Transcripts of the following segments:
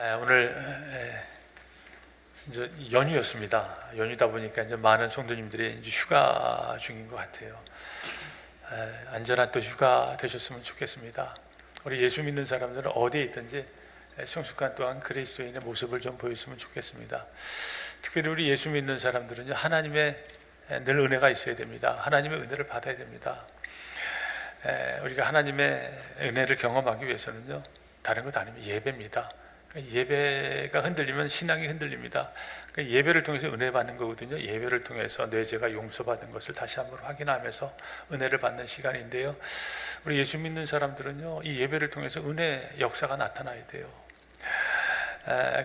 오늘 이제 연휴였습니다. 연휴다 보니까 이제 많은 성도님들이 이제 휴가 중인 것 같아요. 안전한 또 휴가 되셨으면 좋겠습니다. 우리 예수 믿는 사람들은 어디에 있든지 성숙한 또한 그리스도인의 모습을 좀 보였으면 좋겠습니다. 특별히 우리 예수 믿는 사람들은요, 하나님의 늘 은혜가 있어야 됩니다. 하나님의 은혜를 받아야 됩니다. 우리가 하나님의 은혜를 경험하기 위해서는요, 다른 것 아니면 예배입니다. 예배가 흔들리면 신앙이 흔들립니다. 예배를 통해서 은혜 받는 거거든요. 예배를 통해서 내 죄가 용서받은 것을 다시 한번 확인하면서 은혜를 받는 시간인데요, 우리 예수 믿는 사람들은요, 이 예배를 통해서 은혜 역사가 나타나야 돼요.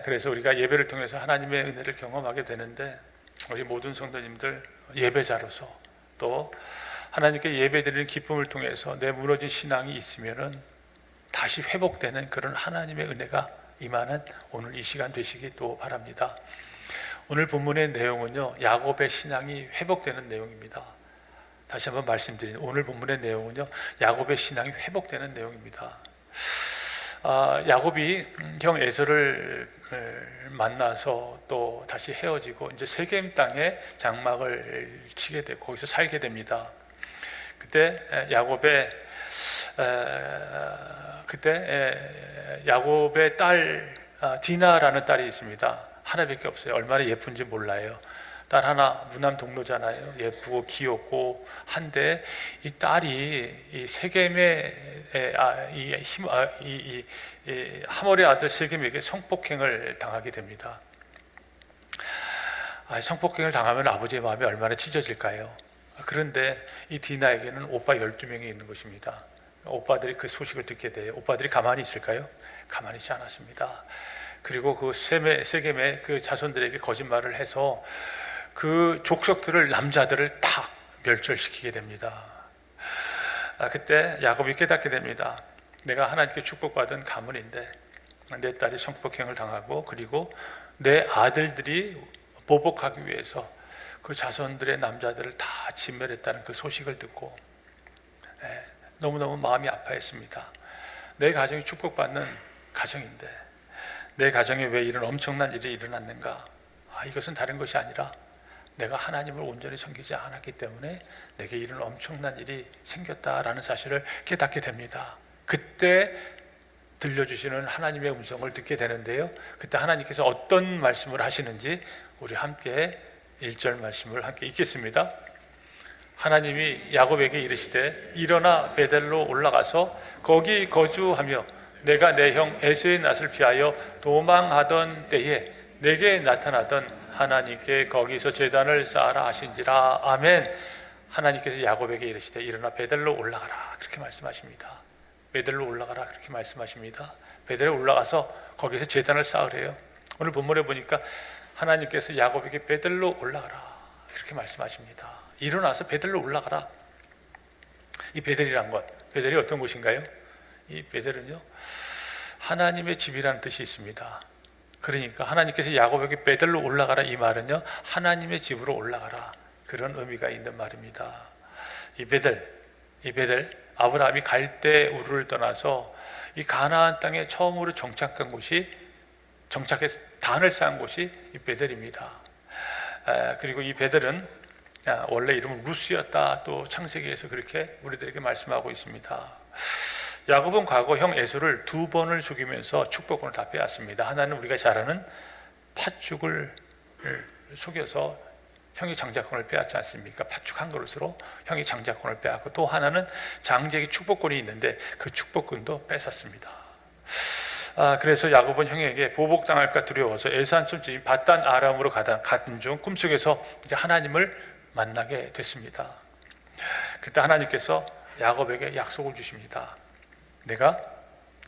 그래서 우리가 예배를 통해서 하나님의 은혜를 경험하게 되는데, 우리 모든 성도님들 예배자로서 또 하나님께 예배드리는 기쁨을 통해서 내 무너진 신앙이 있으면은 다시 회복되는 그런 하나님의 은혜가 임하는 오늘 이 시간 되시기 또 바랍니다. 오늘 본문의 내용은요, 야곱의 신앙이 회복되는 내용입니다. 다시 한번 말씀드리는 오늘 본문의 내용은요, 야곱의 신앙이 회복되는 내용입니다. 야곱이 형 에서를 만나서 또 다시 헤어지고 이제 세겜 땅에 장막을 치게 되고 거기서 살게 됩니다. 그때 야곱의 딸 디나라는 딸이 있습니다. 하나밖에 없어요. 얼마나 예쁜지 몰라요. 딸 하나, 무남 동로잖아요. 예쁘고 귀엽고 한데 이 딸이 이 세겜의 하몰의 아들 세겜에게 성폭행을 당하게 됩니다. 성폭행을 당하면 아버지의 마음이 얼마나 찢어질까요? 그런데 이 디나에게는 오빠 12명이 있는 것입니다. 오빠들이 그 소식을 듣게 돼요. 오빠들이 가만히 있을까요? 가만히 있지 않았습니다. 그리고 그 세겜의 그 자손들에게 거짓말을 해서 그 족속들을, 남자들을 다 멸절시키게 됩니다. 그때 야곱이 깨닫게 됩니다. 내가 하나님께 축복받은 가문인데 내 딸이 성폭행을 당하고 그리고 내 아들들이 보복하기 위해서 그 자손들의 남자들을 다 진멸했다는 그 소식을 듣고 너무너무 마음이 아파했습니다. 내 가정이 축복받는 가정인데 내 가정에 왜 이런 엄청난 일이 일어났는가? 이것은 다른 것이 아니라 내가 하나님을 온전히 섬기지 않았기 때문에 내게 이런 엄청난 일이 생겼다라는 사실을 깨닫게 됩니다. 그때 들려주시는 하나님의 음성을 듣게 되는데요, 그때 하나님께서 어떤 말씀을 하시는지 우리 함께 1절 말씀을 함께 읽겠습니다. 하나님이 야곱에게 이르시되 일어나 베델로 올라가서 거기 거주하며 내가 내 형 에서의 낯을 피하여 도망하던 때에 내게 나타나던 하나님께 거기서 제단을 쌓아라 하신지라. 아멘. 하나님께서 야곱에게 이르시되 일어나 베델로 올라가라 그렇게 말씀하십니다. 베델로 올라가라 그렇게 말씀하십니다. 베델에 올라가서 거기서 제단을 쌓으래요. 오늘 본문에 보니까 하나님께서 야곱에게 베델로 올라가라 그렇게 말씀하십니다. 일어나서 베델로 올라가라. 이 베델이란 것, 베델이 어떤 곳인가요? 이 베델은요, 하나님의 집이라는 뜻이 있습니다. 그러니까 하나님께서 야곱에게 베델로 올라가라 이 말은요, 하나님의 집으로 올라가라 그런 의미가 있는 말입니다. 이 베델 아브라함이 갈대 우르를 떠나서 이 가나안 땅에 처음으로 정착한 곳이, 정착해서 단을 쌓은 곳이 이 베델입니다. 그리고 이 베델은 원래 이름은 루스였다, 또 창세기에서 그렇게 우리들에게 말씀하고 있습니다. 야곱은 과거 형 에서를 2번을 속이면서 축복권을 다 빼앗습니다. 하나는 우리가 잘 아는 팥죽을 속여서 형이 장자권을 빼앗지 않습니까? 팥죽 한 그릇으로 형이 장자권을 빼앗고, 또 하나는 장자에게 축복권이 있는데 그 축복권도 뺏었습니다. 그래서 야곱은 형에게 보복당할까 두려워서 에산 손집 바단 아람으로 가던 중 꿈속에서 이제 하나님을 만나게 됐습니다. 그때 하나님께서 야곱에게 약속을 주십니다. 내가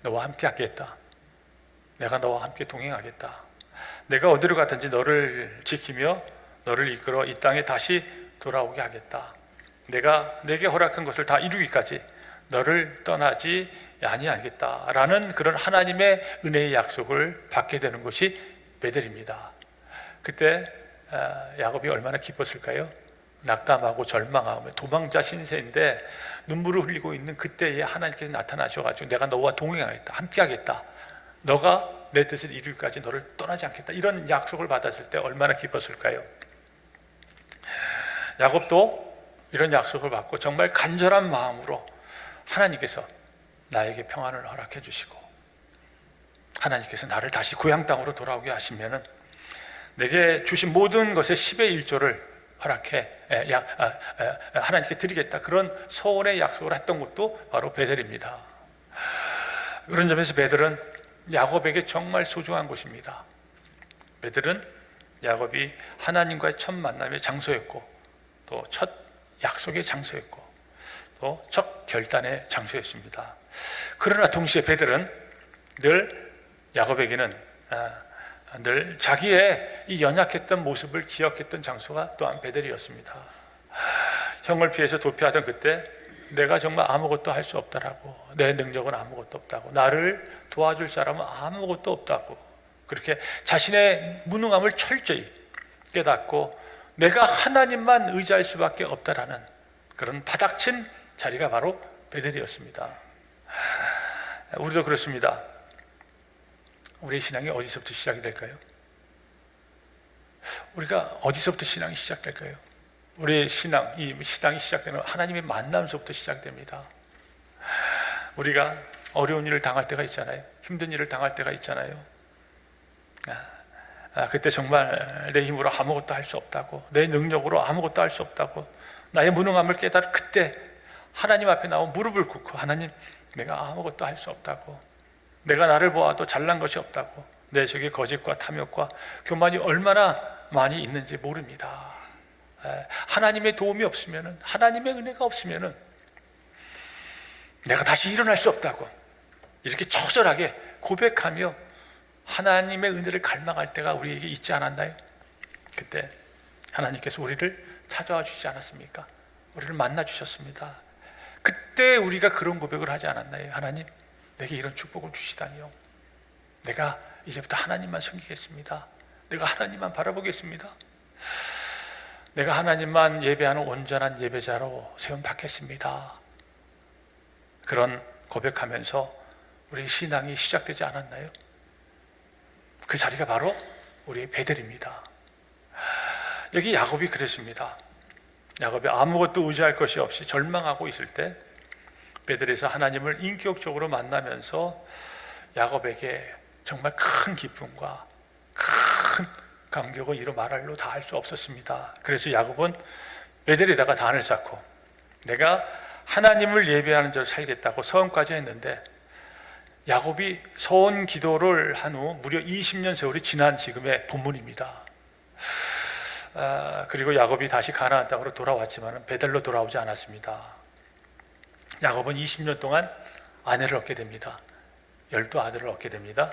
너와 함께 하겠다. 내가 너와 함께 동행하겠다. 내가 어디로 가든지 너를 지키며 너를 이끌어 이 땅에 다시 돌아오게 하겠다. 내가 내게 허락한 것을 다 이루기까지 너를 떠나지 아니하겠다라는 그런 하나님의 은혜의 약속을 받게 되는 것이 베델입니다. 그때 야곱이 얼마나 기뻤을까요? 낙담하고 절망하고 도망자 신세인데 눈물을 흘리고 있는 그때에 하나님께서 나타나셔가지고 내가 너와 동행하겠다, 함께하겠다, 너가 내 뜻을 이루기까지 너를 떠나지 않겠다, 이런 약속을 받았을 때 얼마나 기뻤을까요? 야곱도 이런 약속을 받고 정말 간절한 마음으로 하나님께서 나에게 평안을 허락해 주시고 하나님께서 나를 다시 고향 땅으로 돌아오게 하시면은 내게 주신 모든 것의 10의 1조를 허락해 하나님께 드리겠다, 그런 서원의 약속을 했던 것도 바로 베델입니다. 그런 점에서 베델은 야곱에게 정말 소중한 곳입니다. 베델은 야곱이 하나님과의 첫 만남의 장소였고 또 첫 약속의 장소였고 또 첫 결단의 장소였습니다. 그러나 동시에 베델은 늘 야곱에게는 늘 자기의 이 연약했던 모습을 기억했던 장소가 또한 베델이었습니다. 형을 피해서 도피하던 그때 내가 정말 아무것도 할 수 없다라고, 내 능력은 아무것도 없다고, 나를 도와줄 사람은 아무것도 없다고, 그렇게 자신의 무능함을 철저히 깨닫고 내가 하나님만 의지할 수밖에 없다라는 그런 바닥친 자리가 바로 베델이었습니다. 우리도 그렇습니다. 우리의 신앙이 어디서부터 시작이 될까요? 우리가 어디서부터 신앙이 시작될까요? 우리의 신앙, 이 신앙이 시작되는 하나님의 만남에서부터 시작됩니다. 우리가 어려운 일을 당할 때가 있잖아요. 힘든 일을 당할 때가 있잖아요. 그때 정말 내 힘으로 아무것도 할 수 없다고, 내 능력으로 아무것도 할 수 없다고, 나의 무능함을 깨달은 그때 하나님 앞에 나와 무릎을 꿇고, 하나님, 내가 아무것도 할 수 없다고, 내가 나를 보아도 잘난 것이 없다고, 내 속에 거짓과 탐욕과 교만이 얼마나 많이 있는지 모릅니다. 하나님의 도움이 없으면, 하나님의 은혜가 없으면 내가 다시 일어날 수 없다고 이렇게 처절하게 고백하며 하나님의 은혜를 갈망할 때가 우리에게 있지 않았나요? 그때 하나님께서 우리를 찾아와 주시지 않았습니까? 우리를 만나 주셨습니다. 그때 우리가 그런 고백을 하지 않았나요? 하나님, 내게 이런 축복을 주시다니요, 내가 이제부터 하나님만 섬기겠습니다. 내가 하나님만 바라보겠습니다. 내가 하나님만 예배하는 온전한 예배자로 세움 받겠습니다. 그런 고백하면서 우리 신앙이 시작되지 않았나요? 그 자리가 바로 우리의 베델입니다. 여기 야곱이 그랬습니다. 야곱이 아무것도 의지할 것이 없이 절망하고 있을 때 베델에서 하나님을 인격적으로 만나면서 야곱에게 정말 큰 기쁨과 큰 감격을 이루 말할로 다 할 수 없었습니다. 그래서 야곱은 베델에다가 단을 쌓고 내가 하나님을 예배하는 자로 살겠다고 서원까지 했는데, 야곱이 서원 기도를 한 후 무려 20년 세월이 지난 지금의 본문입니다. 그리고 야곱이 다시 가나안 땅으로 돌아왔지만 베델로 돌아오지 않았습니다. 야곱은 20년 동안 아내를 얻게 됩니다. 12아들을 얻게 됩니다.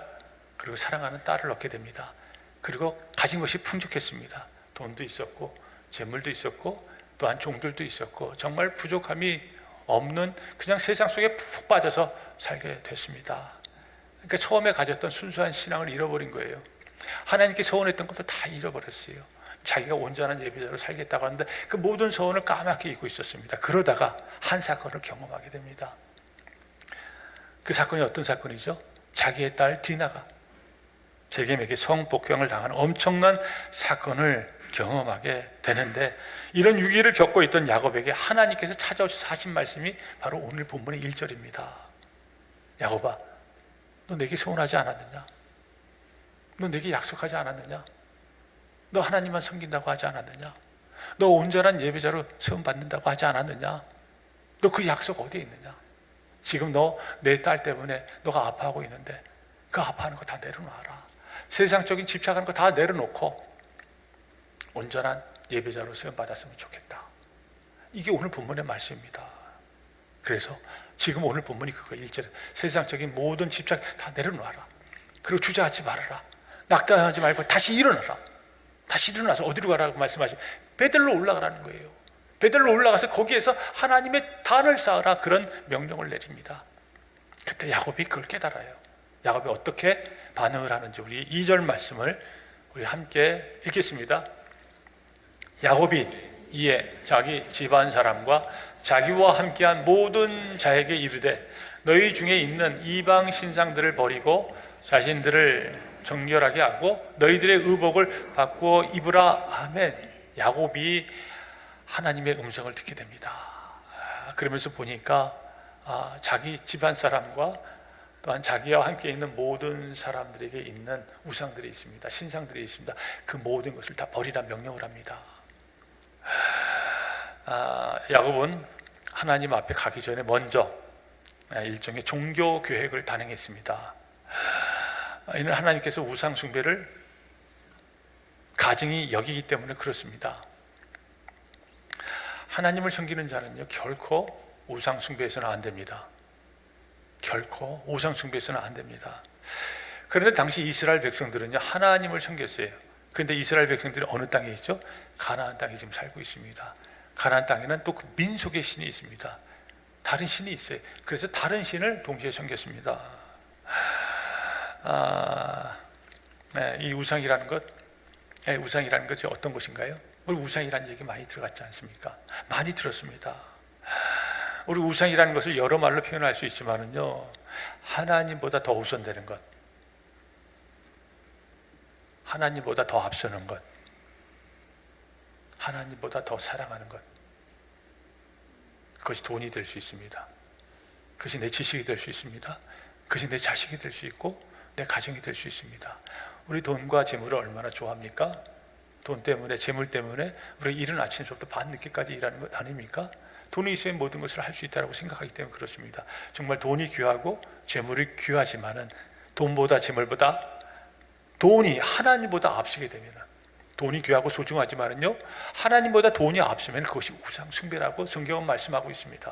그리고 사랑하는 딸을 얻게 됩니다. 그리고 가진 것이 풍족했습니다. 돈도 있었고 재물도 있었고 또한 종들도 있었고 정말 부족함이 없는 그냥 세상 속에 푹 빠져서 살게 됐습니다. 그러니까 처음에 가졌던 순수한 신앙을 잃어버린 거예요. 하나님께 서원했던 것도 다 잃어버렸어요. 자기가 온전한 예배자로 살겠다고 하는데 그 모든 서원을 까맣게 잊고 있었습니다. 그러다가 한 사건을 경험하게 됩니다. 그 사건이 어떤 사건이죠? 자기의 딸 디나가 세겜에게 성폭행을 당하는 엄청난 사건을 경험하게 되는데, 이런 위기를 겪고 있던 야곱에게 하나님께서 찾아오셔서 하신 말씀이 바로 오늘 본문의 1절입니다. 야곱아, 너 내게 서원하지 않았느냐? 너 내게 약속하지 않았느냐? 너 하나님만 섬긴다고 하지 않았느냐? 너 온전한 예배자로 세움 받는다고 하지 않았느냐? 너 그 약속 어디에 있느냐? 지금 너 내 딸 때문에 너가 아파하고 있는데 그 아파하는 거 다 내려놔라. 세상적인 집착하는 거 다 내려놓고 온전한 예배자로 세움 받았으면 좋겠다. 이게 오늘 본문의 말씀입니다. 그래서 지금 오늘 본문이 그거 1절에 세상적인 모든 집착 다 내려놔라. 그리고 주저하지 말아라. 낙담하지 말고 다시 일어나라. 다시 일어나서 어디로 가라고 말씀하시면 베델로 올라가라는 거예요. 베델로 올라가서 거기에서 하나님의 단을 쌓으라, 그런 명령을 내립니다. 그때 야곱이 그걸 깨달아요. 야곱이 어떻게 반응을 하는지 우리 2절 말씀을 우리 함께 읽겠습니다. 야곱이 이에 자기 집안 사람과 자기와 함께한 모든 자에게 이르되 너희 중에 있는 이방 신상들을 버리고 자신들을 정결하게 하고 너희들의 의복을 바꾸어 입으라. 아멘. 야곱이 하나님의 음성을 듣게 됩니다. 그러면서 보니까 자기 집안 사람과 또한 자기와 함께 있는 모든 사람들에게 있는 우상들이 있습니다. 신상들이 있습니다. 그 모든 것을 다 버리라 명령을 합니다. 야곱은 하나님 앞에 가기 전에 먼저 일종의 종교 계획을 단행했습니다. 이는 하나님께서 우상 숭배를 가증히 여기기 때문에 그렇습니다. 하나님을 섬기는 자는요, 결코 우상 숭배해서는 안 됩니다. 결코 우상 숭배해서는 안 됩니다. 그런데 당시 이스라엘 백성들은요, 하나님을 섬겼어요. 그런데 이스라엘 백성들이 어느 땅에 있죠? 가나안 땅에 지금 살고 있습니다. 가나안 땅에는 또 그 민속의 신이 있습니다. 다른 신이 있어요. 그래서 다른 신을 동시에 섬겼습니다. 이 우상이라는 것이 어떤 것인가요? 우리 우상이라는 얘기 많이 들어갔지 않습니까? 많이 들었습니다. 우리 우상이라는 것을 여러 말로 표현할 수 있지만은요, 하나님보다 더 우선되는 것, 하나님보다 더 앞서는 것, 하나님보다 더 사랑하는 것, 그것이 돈이 될 수 있습니다. 그것이 내 지식이 될 수 있습니다. 그것이 내 자식이 될 수 있고 내 가정이 될 수 있습니다. 우리 돈과 재물을 얼마나 좋아합니까? 돈 때문에, 재물 때문에 우리 이른 아침부터 밤늦게까지 일하는 것 아닙니까? 돈이 있어야 모든 것을 할 수 있다고 생각하기 때문에 그렇습니다. 정말 돈이 귀하고 재물이 귀하지만은 돈보다 재물보다 돈이 하나님보다 앞서게 되면, 돈이 귀하고 소중하지만은요, 하나님보다 돈이 앞서면 그것이 우상 숭배라고 성경은 말씀하고 있습니다.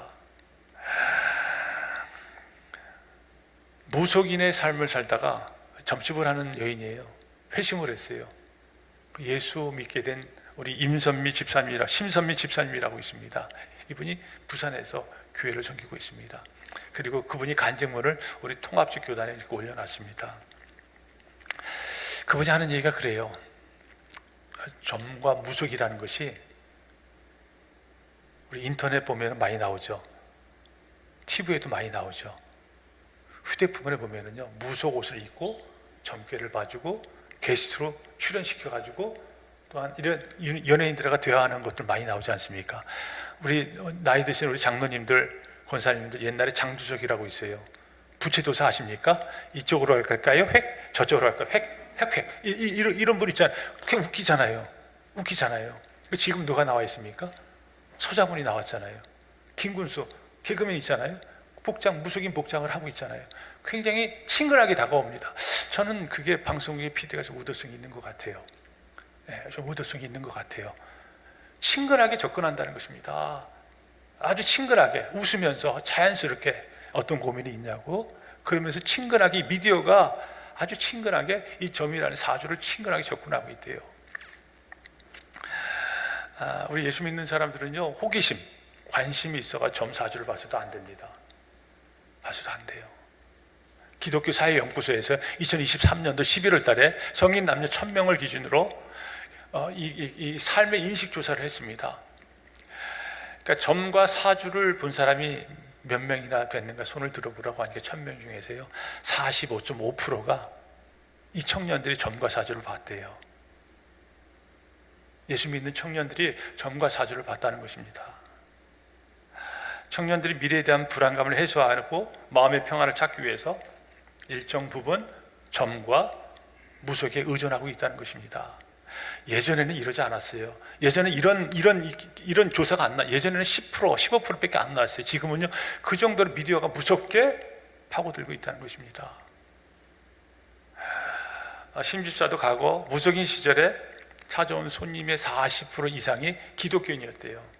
무속인의 삶을 살다가 점집을 하는 여인이에요. 회심을 했어요. 예수 믿게 된 우리 심선미 집사님이라고 있습니다. 이분이 부산에서 교회를 섬기고 있습니다. 그리고 그분이 간증문을 우리 통합적 교단에 이렇게 올려놨습니다. 그분이 하는 얘기가 그래요. 점과 무속이라는 것이 우리 인터넷 보면 많이 나오죠. TV에도 많이 나오죠. 휴대폰에 보면은요, 무속 옷을 입고 점괘를 봐주고 게스트로 출연시켜가지고 또한 이런 연예인들과 대화하는 것들 많이 나오지 않습니까? 우리 나이 드신 우리 장로님들, 권사님들 옛날에 장주석이라고 있어요. 부채도사 아십니까? 이쪽으로 갈까요? 획? 저쪽으로 갈까요? 획? 이런 분 있잖아요. 그게 웃기잖아요. 지금 누가 나와 있습니까? 서장훈이 나왔잖아요. 김군수 개그맨 있잖아요. 무속인 복장을 하고 있잖아요. 굉장히 친근하게 다가옵니다. 저는 그게 방송국의 PD가 좀 우도성이 있는 것 같아요. 좀 우도성이 있는 것 같아요. 친근하게 접근한다는 것입니다. 아주 친근하게 웃으면서 자연스럽게 어떤 고민이 있냐고, 그러면서 친근하게 미디어가 아주 친근하게 이 점이라는 사주를 친근하게 접근하고 있대요. 우리 예수 믿는 사람들은요, 호기심, 관심이 있어가 점 사주를 봐서도 안 됩니다. 봐서도 안 돼요. 기독교 사회연구소에서 2023년도 11월 달에 성인 남녀 1000명을 기준으로 이 삶의 인식 조사를 했습니다. 그러니까 점과 사주를 본 사람이 몇 명이나 됐는가 손을 들어보라고 하니까 1000명 중에서요, 45.5%가 이 청년들이 점과 사주를 봤대요. 예수 믿는 청년들이 점과 사주를 봤다는 것입니다. 청년들이 미래에 대한 불안감을 해소하고 마음의 평안을 찾기 위해서 일정 부분 점과 무속에 의존하고 있다는 것입니다. 예전에는 이러지 않았어요. 예전에 이런 조사가 안 나. 예전에는 10%, 15%밖에 안 나왔어요. 지금은요, 그 정도로 미디어가 무섭게 파고들고 있다는 것입니다. 심집사도 과거 무속인 시절에 찾아온 손님의 40% 이상이 기독교인이었대요.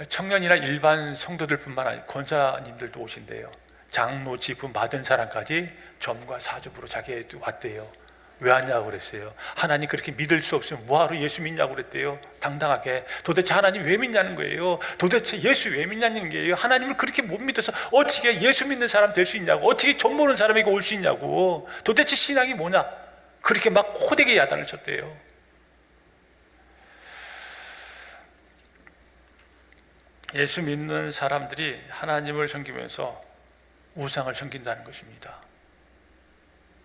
청년이나 일반 성도들뿐만 아니라 권사님들도 오신대요. 장로, 지부 받은 사람까지 점과 사주부로 자기에게 왔대요. 왜 왔냐고 그랬어요. 하나님 그렇게 믿을 수 없으면 뭐하러 예수 믿냐고 그랬대요. 당당하게. 도대체 하나님 왜 믿냐는 거예요. 도대체 예수 왜 믿냐는 거예요. 하나님을 그렇게 못 믿어서 어떻게 예수 믿는 사람 될 수 있냐고, 어떻게 점 보는 사람에게 올 수 있냐고, 도대체 신앙이 뭐냐, 그렇게 막 호되게 야단을 쳤대요. 예수 믿는 사람들이 하나님을 섬기면서 우상을 섬긴다는 것입니다.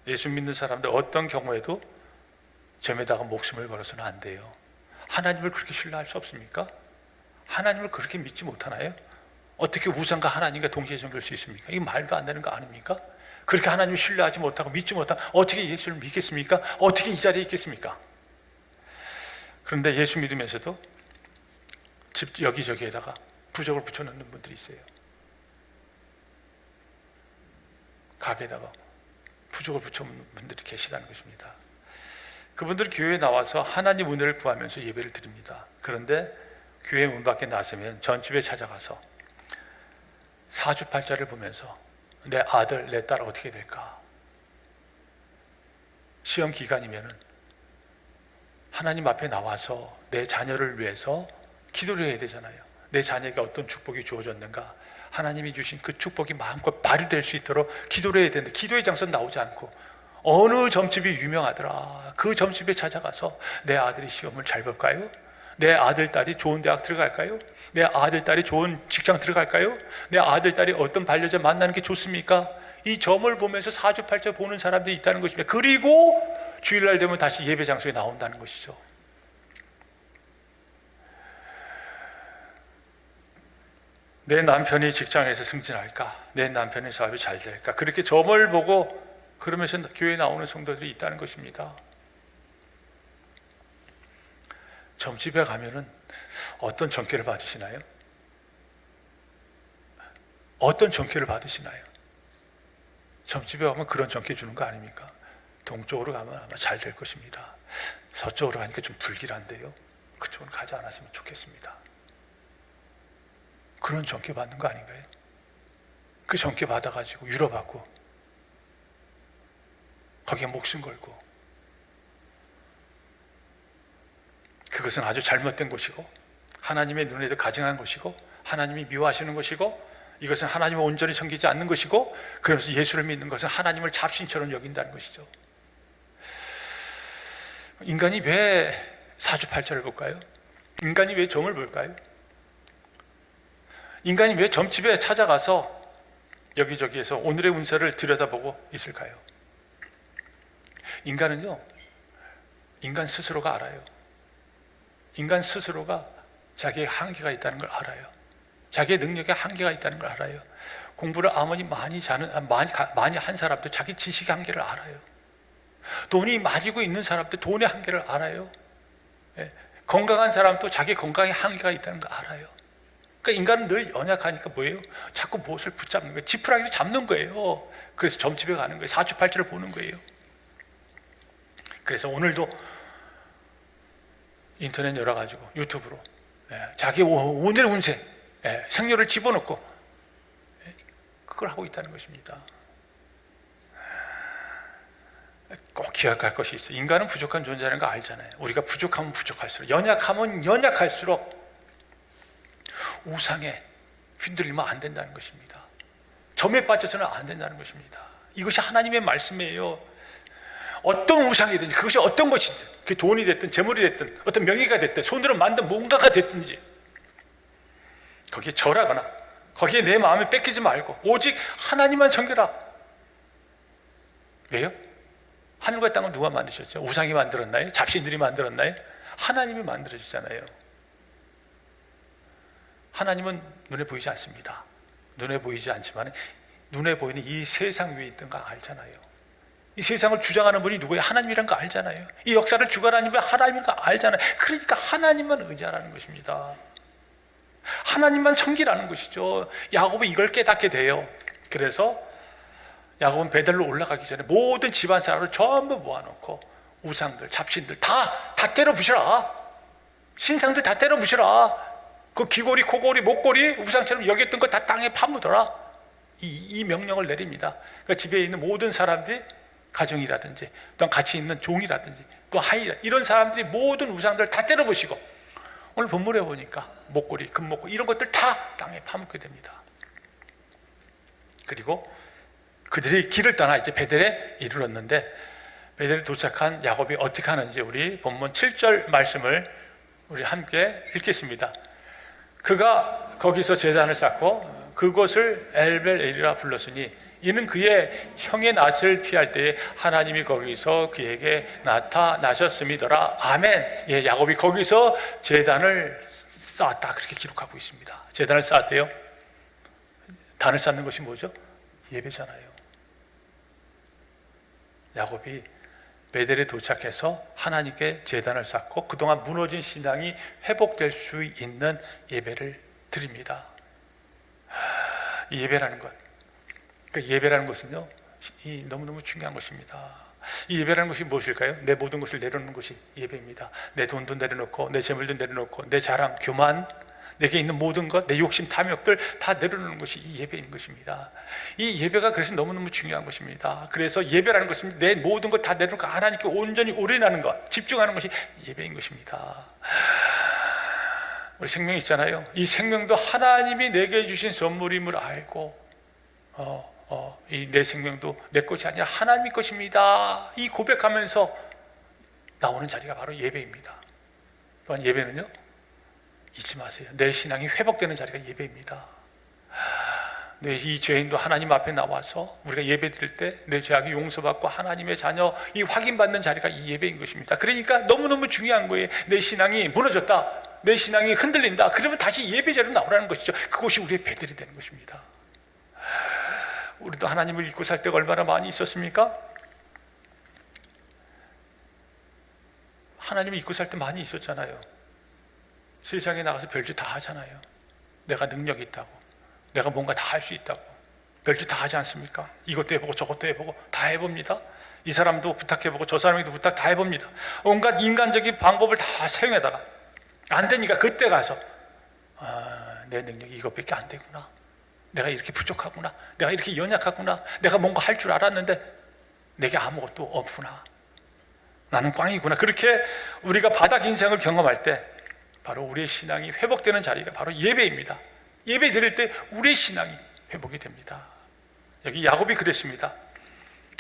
예수 믿는 사람들 어떤 경우에도 점에다가 목숨을 걸어서는 안 돼요. 하나님을 그렇게 신뢰할 수 없습니까? 하나님을 그렇게 믿지 못하나요? 어떻게 우상과 하나님과 동시에 섬길 수 있습니까? 이거 말도 안 되는 거 아닙니까? 그렇게 하나님을 신뢰하지 못하고 믿지 못하고 어떻게 예수를 믿겠습니까? 어떻게 이 자리에 있겠습니까? 그런데 예수 믿으면서도 집 여기저기에다가 부적을 붙여놓는 분들이 있어요. 가게에다가 부적을 붙여놓는 분들이 계시다는 것입니다. 그분들 교회에 나와서 하나님 은혜를 구하면서 예배를 드립니다. 그런데 교회 문 밖에 나서면 전집에 찾아가서 사주팔자를 보면서 내 아들, 내 딸 어떻게 될까? 시험 기간이면은 하나님 앞에 나와서 내 자녀를 위해서 기도를 해야 되잖아요. 내 자녀에게 어떤 축복이 주어졌는가? 하나님이 주신 그 축복이 마음껏 발휘될 수 있도록 기도를 해야 되는데 기도의 장소는 나오지 않고 어느 점집이 유명하더라. 그 점집에 찾아가서 내 아들이 시험을 잘 볼까요? 내 아들, 딸이 좋은 대학 들어갈까요? 내 아들, 딸이 좋은 직장 들어갈까요? 내 아들, 딸이 어떤 반려자 만나는 게 좋습니까? 이 점을 보면서 사주팔자 보는 사람들이 있다는 것입니다. 그리고 주일날 되면 다시 예배 장소에 나온다는 것이죠. 내 남편이 직장에서 승진할까? 내 남편의 사업이 잘 될까? 그렇게 점을 보고 그러면서 교회에 나오는 성도들이 있다는 것입니다. 점집에 가면은 어떤 전기를 받으시나요? 어떤 전기를 받으시나요? 점집에 가면 그런 전기 주는 거 아닙니까? 동쪽으로 가면 아마 잘 될 것입니다. 서쪽으로 가니까 좀 불길한데요. 그쪽으로 가지 않았으면 좋겠습니다. 그런 전기 받는 거 아닌가요? 그 전기 받아가지고 위로받고 거기에 목숨 걸고 그것은 아주 잘못된 것이고 하나님의 눈에도 가증한 것이고 하나님이 미워하시는 것이고 이것은 하나님을 온전히 섬기지 않는 것이고 그러면서 예수를 믿는 것은 하나님을 잡신처럼 여긴다는 것이죠. 인간이 왜 사주팔자를 볼까요? 인간이 왜 점을 볼까요? 인간이 왜 점집에 찾아가서 여기저기에서 오늘의 운세를 들여다보고 있을까요? 인간은요, 인간 스스로가 알아요. 인간 스스로가 자기의 한계가 있다는 걸 알아요. 자기의 능력에 한계가 있다는 걸 알아요. 공부를 아무리 많이 한 사람도 자기 지식의 한계를 알아요. 돈이 많이고 있는 사람도 돈의 한계를 알아요. 건강한 사람도 자기 건강에 한계가 있다는 걸 알아요. 그러니까 인간은 늘 연약하니까 뭐예요? 자꾸 무엇을 붙잡는 거예요. 지푸라기도 잡는 거예요. 그래서 점집에 가는 거예요. 사주팔자를 보는 거예요. 그래서 오늘도 인터넷 열어가지고 유튜브로 자기 오늘 운세 생년을 집어넣고 그걸 하고 있다는 것입니다. 꼭 기억할 것이 있어요. 인간은 부족한 존재라는 거 알잖아요. 우리가 부족하면 부족할수록 연약하면 연약할수록 우상에 휘둘리면 안 된다는 것입니다. 점에 빠져서는 안 된다는 것입니다. 이것이 하나님의 말씀이에요. 어떤 우상이든지 그것이 어떤 것이든 그게 돈이 됐든 재물이 됐든 어떤 명예가 됐든 손으로 만든 뭔가가 됐든지 거기에 절하거나 거기에 내 마음을 뺏기지 말고 오직 하나님만 섬겨라. 왜요? 하늘과 땅을 누가 만드셨죠? 우상이 만들었나요? 잡신들이 만들었나요? 하나님이 만들어주잖아요. 하나님은 눈에 보이지 않습니다. 눈에 보이지 않지만 눈에 보이는 이 세상 위에 있던 거 알잖아요. 이 세상을 주장하는 분이 누구예요? 하나님이란 거 알잖아요. 이 역사를 주관하는 분이 하나님이란 거 알잖아요. 그러니까 하나님만 의지하라는 것입니다. 하나님만 섬기라는 것이죠. 야곱은 이걸 깨닫게 돼요. 그래서 야곱은 베델로 올라가기 전에 모든 집안 사람을 전부 모아놓고 우상들, 잡신들 다 때려 부셔라. 신상들 다 때려 부셔라. 그 귀고리, 코고리, 목고리 우상처럼 여겼던 거 다 땅에 파묻어라. 이 명령을 내립니다. 그러니까 집에 있는 모든 사람들이 가정이라든지 또 같이 있는 종이라든지 또 하이 이런 사람들이 모든 우상들 다 때려부시고 오늘 본문에 보니까 목고리, 금목고리 이런 것들 다 땅에 파묻게 됩니다. 그리고 그들이 길을 떠나 이제 베델에 이르렀는데 베델에 도착한 야곱이 어떻게 하는지 우리 본문 7절 말씀을 우리 함께 읽겠습니다. 그가 거기서 제단을 쌓고 그곳을 엘벨엘이라 불렀으니 이는 그의 형의 낯을 피할 때에 하나님이 거기서 그에게 나타나셨음이더라. 아멘. 예, 야곱이 거기서 제단을 쌓았다, 그렇게 기록하고 있습니다. 제단을 쌓았대요. 단을 쌓는 것이 뭐죠? 예배잖아요. 야곱이 베델에 도착해서 하나님께 제단을 쌓고 그동안 무너진 신앙이 회복될 수 있는 예배를 드립니다. 이 예배라는 것, 그러니까 예배라는 것은요, 너무너무 중요한 것입니다. 이 예배라는 것이 무엇일까요? 내 모든 것을 내려놓는 것이 예배입니다. 내 돈도 내려놓고, 내 재물도 내려놓고, 내 자랑, 교만, 내게 있는 모든 것, 내 욕심, 탐욕들 다 내려놓는 것이 이 예배인 것입니다. 이 예배가 그래서 너무너무 중요한 것입니다. 그래서 예배라는 것은 내 모든 것 다 내려놓고 하나님께 온전히 올인하는 것, 집중하는 것이 예배인 것입니다. 우리 생명 있잖아요. 이 생명도 하나님이 내게 주신 선물임을 알고 이 내 생명도 내 것이 아니라 하나님 것입니다, 이 고백하면서 나오는 자리가 바로 예배입니다. 또한 예배는요, 잊지 마세요. 내 신앙이 회복되는 자리가 예배입니다. 이 죄인도 하나님 앞에 나와서 우리가 예배 드릴 때 내 죄악이 용서받고 하나님의 자녀 이 확인받는 자리가 이 예배인 것입니다. 그러니까 너무너무 중요한 거예요. 내 신앙이 무너졌다, 내 신앙이 흔들린다, 그러면 다시 예배 자리로 나오라는 것이죠. 그것이 우리의 베델이 되는 것입니다. 우리도 하나님을 잊고 살 때가 얼마나 많이 있었습니까? 하나님을 잊고 살 때 많이 있었잖아요. 세상에 나가서 별짓 다 하잖아요. 내가 능력이 있다고, 내가 뭔가 다 할 수 있다고 별짓 다 하지 않습니까? 이것도 해보고 저것도 해보고 다 해봅니다. 이 사람도 부탁해보고 저 사람에게도 부탁 다 해봅니다. 온갖 인간적인 방법을 다 사용하다가 안 되니까 그때 가서 내 능력이 이것밖에 안 되구나, 내가 이렇게 부족하구나, 내가 이렇게 연약하구나, 내가 뭔가 할 줄 알았는데 내게 아무것도 없구나, 나는 꽝이구나. 그렇게 우리가 바닥 인생을 경험할 때 바로 우리의 신앙이 회복되는 자리가 바로 예배입니다. 예배 드릴 때 우리의 신앙이 회복이 됩니다. 여기 야곱이 그랬습니다.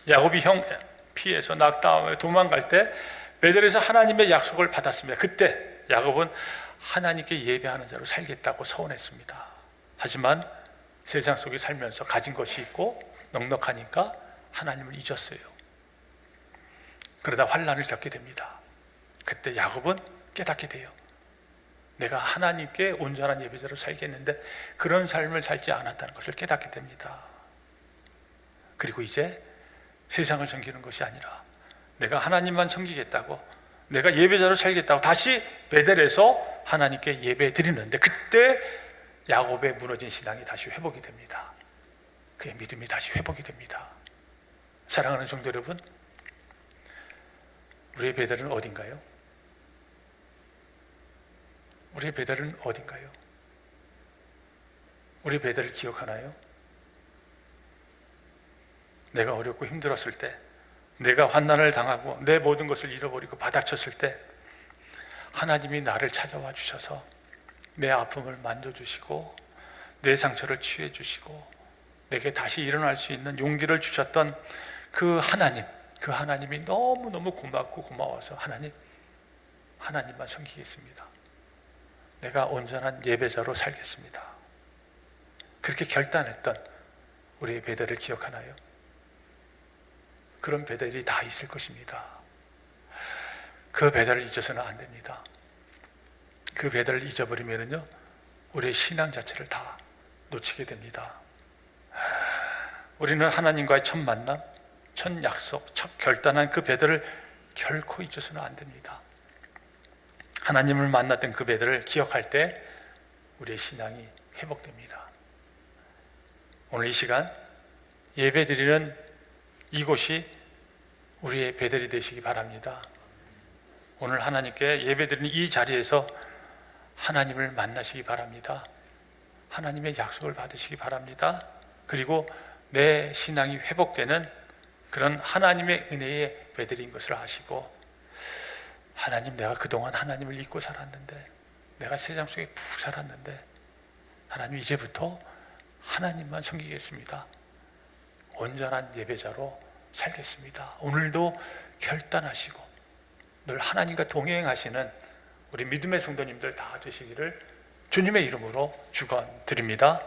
야곱이 형 피해서 낙담하며 도망갈 때 베델에서 하나님의 약속을 받았습니다. 그때 야곱은 하나님께 예배하는 자로 살겠다고 서원했습니다. 하지만 세상 속에 살면서 가진 것이 있고 넉넉하니까 하나님을 잊었어요. 그러다 환난을 겪게 됩니다. 그때 야곱은 깨닫게 돼요. 내가 하나님께 온전한 예배자로 살겠는데 그런 삶을 살지 않았다는 것을 깨닫게 됩니다. 그리고 이제 세상을 섬기는 것이 아니라 내가 하나님만 섬기겠다고, 내가 예배자로 살겠다고 다시 베델에서 하나님께 예배 드리는데 그때 야곱의 무너진 신앙이 다시 회복이 됩니다. 그의 믿음이 다시 회복이 됩니다. 사랑하는 성도 여러분, 우리의 베델은 어딘가요? 우리의 베델은 어딘가요? 우리 베델을 기억하나요? 내가 어렵고 힘들었을 때, 내가 환난을 당하고 내 모든 것을 잃어버리고 바닥쳤을 때 하나님이 나를 찾아와 주셔서 내 아픔을 만져주시고 내 상처를 치유해 주시고 내게 다시 일어날 수 있는 용기를 주셨던 그 하나님이 너무너무 고맙고 고마워서 하나님만 섬기겠습니다, 내가 온전한 예배자로 살겠습니다, 그렇게 결단했던 우리의 베델을 기억하나요? 그런 베델이 다 있을 것입니다. 그 베델을 잊어서는 안 됩니다. 그 베델을 잊어버리면요, 우리의 신앙 자체를 다 놓치게 됩니다. 우리는 하나님과의 첫 만남, 첫 약속, 첫 결단한 그 베델을 결코 잊어서는 안 됩니다. 하나님을 만났던 그 베델을 기억할 때 우리의 신앙이 회복됩니다. 오늘 이 시간 예배 드리는 이곳이 우리의 베델이 되시기 바랍니다. 오늘 하나님께 예배 드리는 이 자리에서 하나님을 만나시기 바랍니다. 하나님의 약속을 받으시기 바랍니다. 그리고 내 신앙이 회복되는 그런 하나님의 은혜의 베델인 것을 아시고, 하나님, 내가 그동안 하나님을 잊고 살았는데, 내가 세상 속에 푹 살았는데, 하나님 이제부터 하나님만 섬기겠습니다, 온전한 예배자로 살겠습니다, 오늘도 결단하시고 늘 하나님과 동행하시는 우리 믿음의 성도님들 다 되시기를 주님의 이름으로 축원드립니다.